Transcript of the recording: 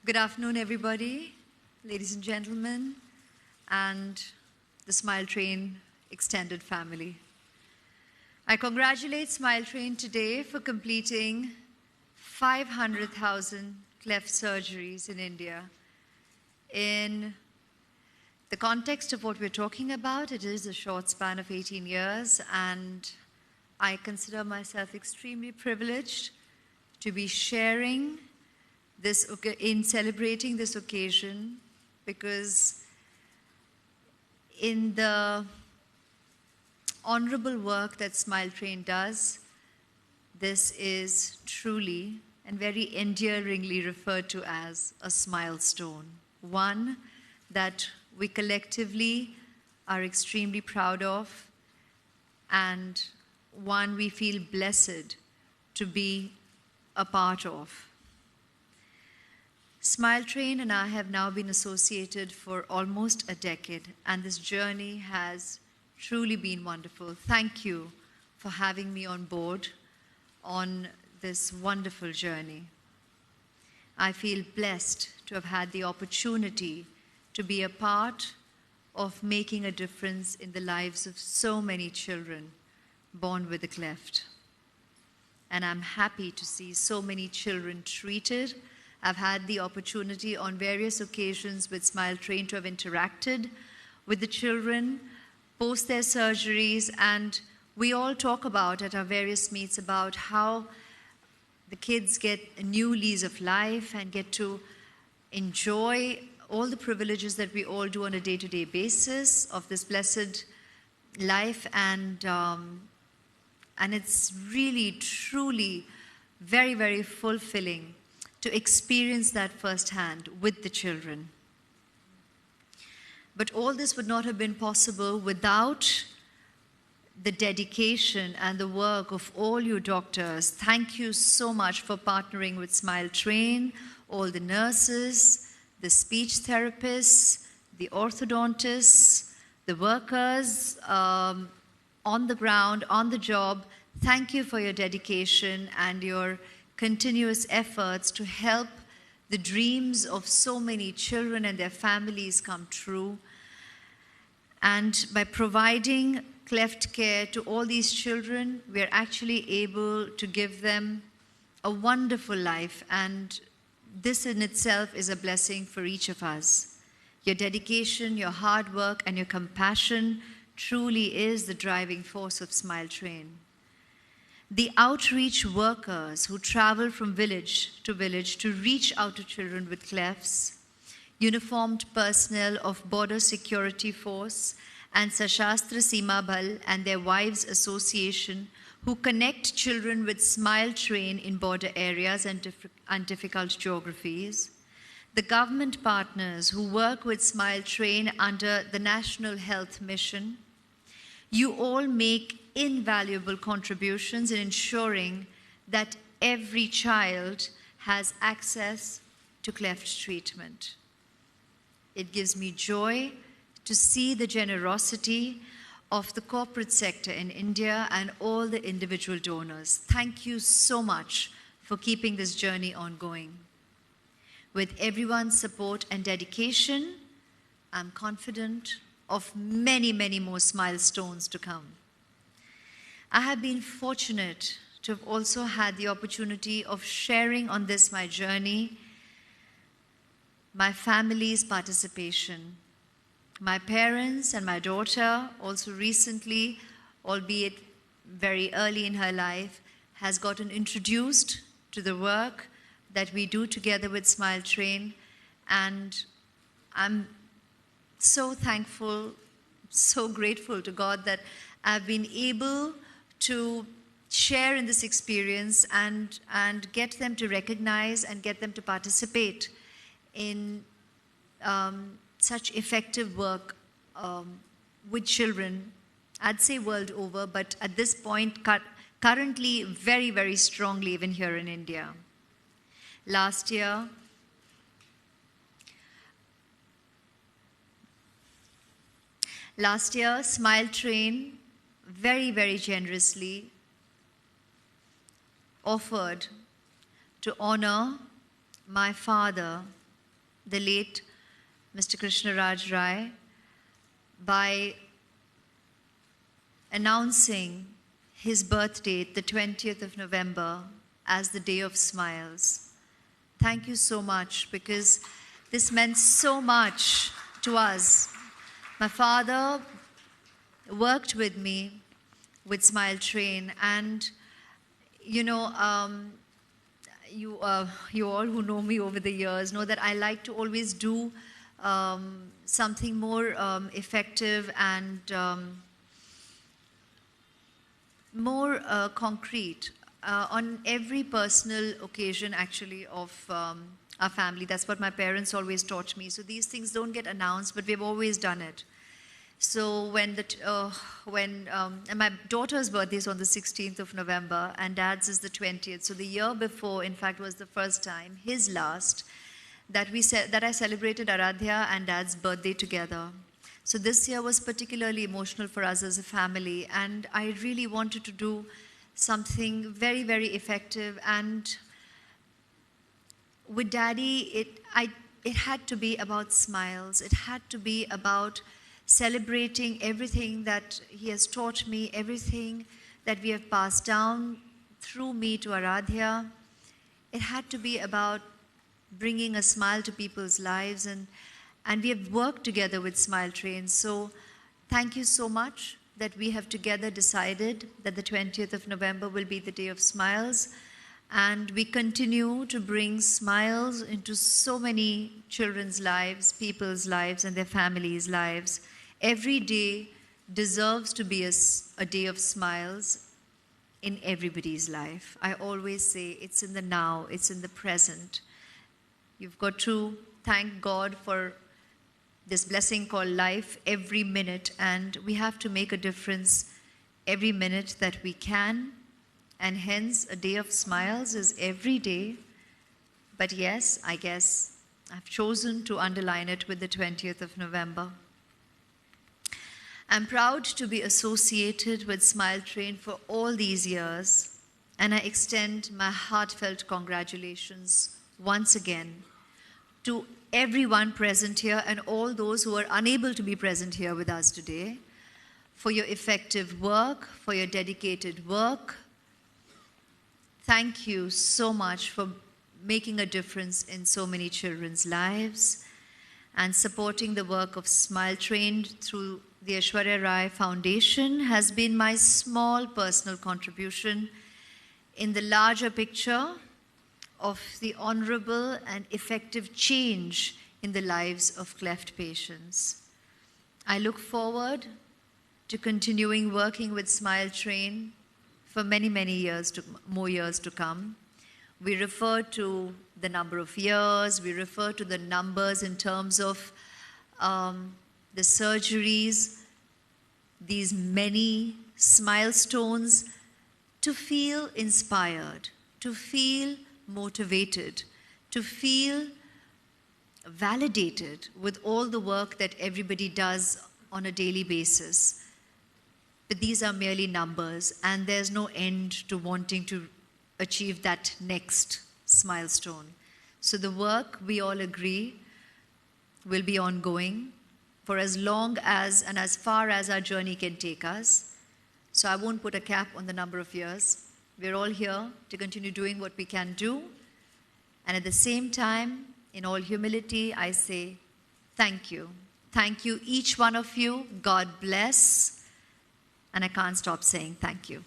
Good afternoon, everybody, ladies and gentlemen, and the Smile Train extended family. I congratulate Smile Train today for completing 500,000 cleft surgeries in India. In the context of what we're talking about, it is a short span of 18 years, and I consider myself extremely privileged to be sharing in celebrating this occasion, because in the honorable work that Smile Train does, this is truly and very endearingly referred to as a smilestone, one that we collectively are extremely proud of, and one we feel blessed to be a part of. Smile Train and I have now been associated for almost a decade, and this journey has truly been wonderful. Thank you for having me on board on this wonderful journey. I feel blessed to have had the opportunity to be a part of making a difference in the lives of so many children born with a cleft. And I'm happy to see so many children treated. I've had the opportunity on various occasions with Smile Train to have interacted with the children post their surgeries, and we all talk about at our various meets about how the kids get a new lease of life and get to enjoy all the privileges that we all do on a day-to-day basis of this blessed life, and it's really, truly very, very fulfilling to experience that firsthand with the children. But all this would not have been possible without the dedication and the work of all you doctors. Thank you so much for partnering with Smile Train, all the nurses, the speech therapists, the orthodontists, the workers on the ground, on the job. Thank you for your dedication and your continuous efforts to help the dreams of so many children and their families come true. And by providing cleft care to all these children, we are actually able to give them a wonderful life, and this in itself is a blessing for each of us. Your dedication, your hard work, and your compassion truly is the driving force of Smile Train. The outreach workers who travel from village to reach out to children with clefts, uniformed personnel of Border Security Force and Sashastra Seema Bal and their wives association who connect children with Smile Train in border areas and difficult geographies, the government partners who work with Smile Train under the National Health Mission. You all make invaluable contributions in ensuring that every child has access to cleft treatment. It gives me joy to see the generosity of the corporate sector in India and all the individual donors. Thank you so much for keeping this journey ongoing. With everyone's support and dedication, I'm confident of many, many more milestones to come. I have been fortunate to have also had the opportunity of sharing on this, my journey, my family's participation. My parents and my daughter also recently, albeit very early in her life, has gotten introduced to the work that we do together with Smile Train, and I'm so thankful, so grateful to God that I've been able to share in this experience and get them to recognize and get them to participate in such effective work with children, I'd say world over, but at this point, currently very, very strongly even here in India. Last year, Smile Train very, very generously offered to honor my father, the late Mr. Krishna Raj Rai by announcing his birth date, the 20th of November, as the Day of Smiles. Thank you so much, because this meant so much to us. My father worked with me with Smile Train, and you all who know me over the years know that I like to always do something more effective and more concrete on every personal occasion, actually, of our family. That's what my parents always taught me. So these things don't get announced, but we've always done it. So and my daughter's birthday is on the 16th of November, and Dad's is the 20th. So the year before, in fact, was the first time, his last, that I celebrated Aradhya and Dad's birthday together. So this year was particularly emotional for us as a family, and I really wanted to do something very, very effective. And with Daddy, it had to be about smiles. It had to be about celebrating everything that he has taught me, everything that we have passed down through me to Aradhya. It had to be about bringing a smile to people's lives, and we have worked together with Smile Train. So thank you so much that we have together decided that the 20th of November will be the Day of Smiles, and we continue to bring smiles into so many children's lives, people's lives, and their families' lives. Every day deserves to be a day of smiles in everybody's life. I always say it's in the now, it's in the present. You've got to thank God for this blessing called life every minute, and we have to make a difference every minute that we can. And hence, a day of smiles is every day. But yes, I guess I've chosen to underline it with the 20th of November. I'm proud to be associated with Smile Train for all these years, and I extend my heartfelt congratulations once again to everyone present here and all those who are unable to be present here with us today for your effective work, for your dedicated work. Thank you so much for making a difference in so many children's lives and supporting the work of Smile Train through the Aishwarya Rai Foundation has been my small personal contribution in the larger picture of the honorable and effective change in the lives of cleft patients. I look forward to continuing working with Smile Train for many, many years, more years to come. We refer to the number of years, we refer to the numbers in terms of the surgeries, these many milestones, to feel inspired, to feel motivated, to feel validated with all the work that everybody does on a daily basis. But these are merely numbers, and there's no end to wanting to achieve that next milestone. So the work, we all agree, will be ongoing for as long as and as far as our journey can take us. So I won't put a cap on the number of years. We're all here to continue doing what we can do. And at the same time, in all humility, I say thank you. Thank you, each one of you. God bless. And I can't stop saying thank you.